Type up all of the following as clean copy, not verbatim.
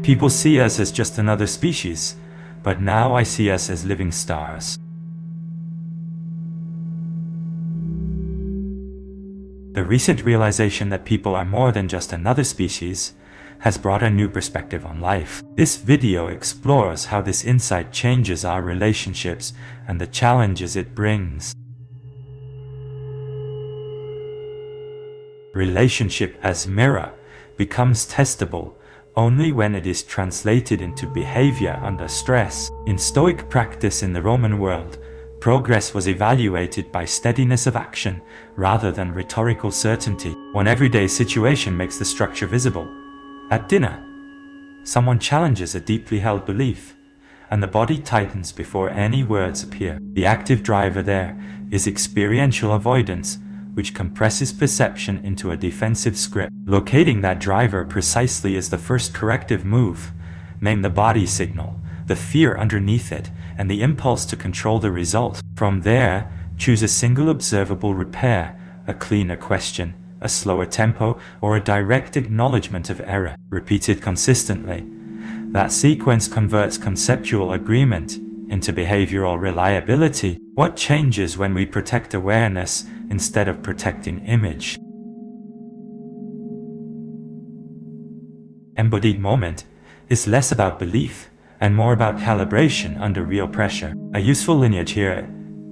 People see us as just another species, but now I see us as living stars. The recent realization that people are more than just another species has brought a new perspective on life. This video explores how this insight changes our relationships and the challenges it brings. Relationship as mirror becomes testable only when it is translated into behavior under stress. In Stoic practice in the Roman world, progress was evaluated by steadiness of action rather than rhetorical certainty. One everyday situation makes the structure visible. At dinner, someone challenges a deeply held belief, and the body tightens before any words appear. The active driver there is experiential avoidance, which compresses perception into a defensive script. Locating that driver precisely is the first corrective move. Name the body signal, the fear underneath it, and the impulse to control the result. From there, choose a single observable repair, a cleaner question, a slower tempo, or a direct acknowledgement of error. Repeated consistently, that sequence converts conceptual agreement into behavioral reliability. What changes when we protect awareness instead of protecting image? Embodied moment is less about belief and more about calibration under real pressure. A useful lineage here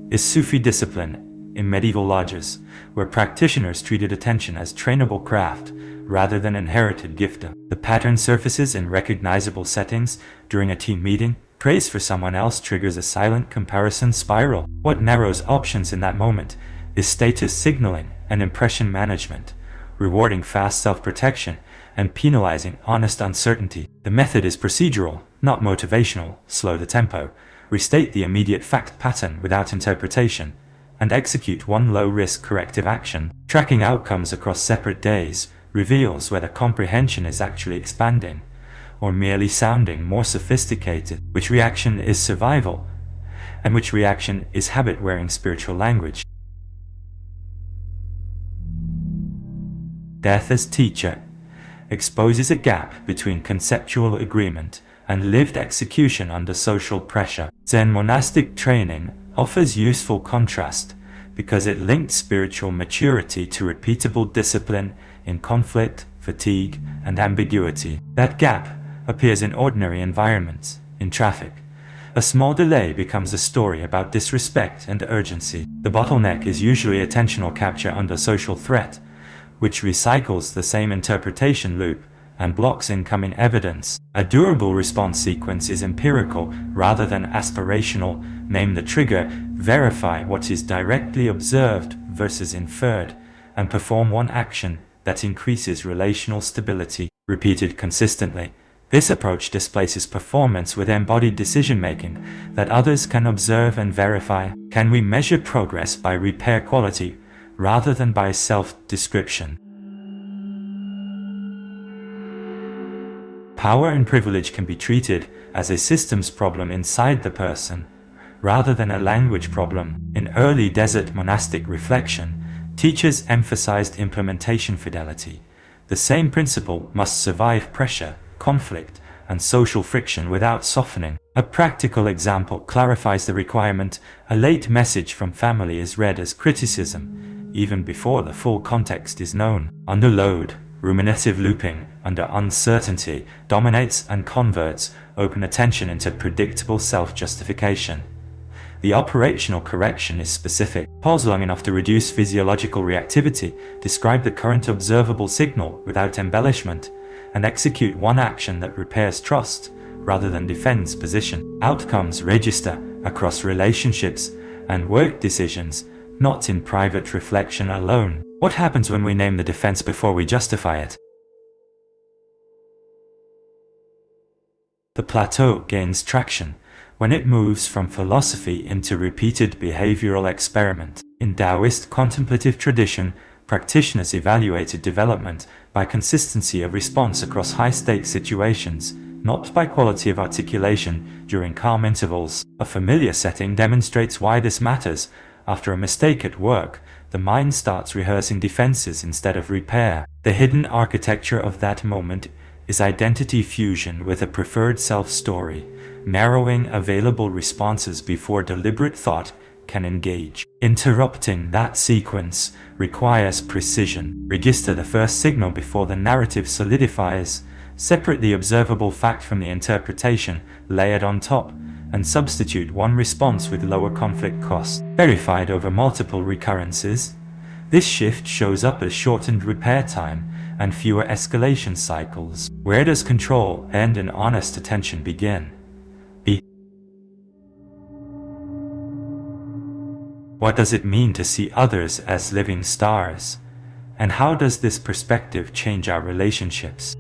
is Sufi discipline in medieval lodges, where practitioners treated attention as trainable craft rather than inherited gift. The pattern surfaces in recognizable settings during a team meeting. Praise for someone else triggers a silent comparison spiral. What narrows options in that moment is status signaling and impression management, rewarding fast self-protection and penalizing honest uncertainty. The method is procedural, not motivational. Slow the tempo, restate the immediate fact pattern without interpretation, and execute one low-risk corrective action. Tracking outcomes across separate days reveals whether comprehension is actually expanding or merely sounding more sophisticated, which reaction is survival, and which reaction is habit wearing spiritual language. Death as teacher exposes a gap between conceptual agreement and lived execution under social pressure. Zen monastic training offers useful contrast because it linked spiritual maturity to repeatable discipline in conflict, fatigue, and ambiguity. That gap appears in ordinary environments. In traffic, a small delay becomes a story about disrespect and urgency. The bottleneck is usually attentional capture under social threat, which recycles the same interpretation loop and blocks incoming evidence. A durable response sequence is empirical rather than aspirational. Name the trigger, verify what is directly observed versus inferred, and perform one action that increases relational stability. Repeated consistently, this approach displaces performance with embodied decision-making that others can observe and verify. Can we measure progress by repair quality rather than by self-description? Power and privilege can be treated as a systems problem inside the person, rather than a language problem. In early desert monastic reflection, teachers emphasized implementation fidelity. The same principle must survive pressure, conflict, and social friction without softening. A practical example clarifies the requirement. A late message from family is read as criticism, even before the full context is known. Under load, ruminative looping under uncertainty dominates and converts open attention into predictable self-justification. The operational correction is specific. Pause long enough to reduce physiological reactivity, describe the current observable signal without embellishment, and execute one action that repairs trust rather than defends position. Outcomes register across relationships and work decisions, not in private reflection alone. What happens when we name the defense before we justify it? The plateau gains traction when it moves from philosophy into repeated behavioral experiment. In Taoist contemplative tradition, practitioners evaluated development by consistency of response across high-stakes situations, not by quality of articulation during calm intervals. A familiar setting demonstrates why this matters. After a mistake at work, the mind starts rehearsing defenses instead of repair. The hidden architecture of that moment is identity fusion with a preferred self story, narrowing available responses before deliberate thought can engage. Interrupting that sequence requires precision. Register the first signal before the narrative solidifies, separate the observable fact from the interpretation layered on top, and substitute one response with lower conflict cost, verified over multiple recurrences. This shift shows up as shortened repair time and fewer escalation cycles. Where does control end and honest attention begin? What does it mean to see others as living stars? And how does this perspective change our relationships?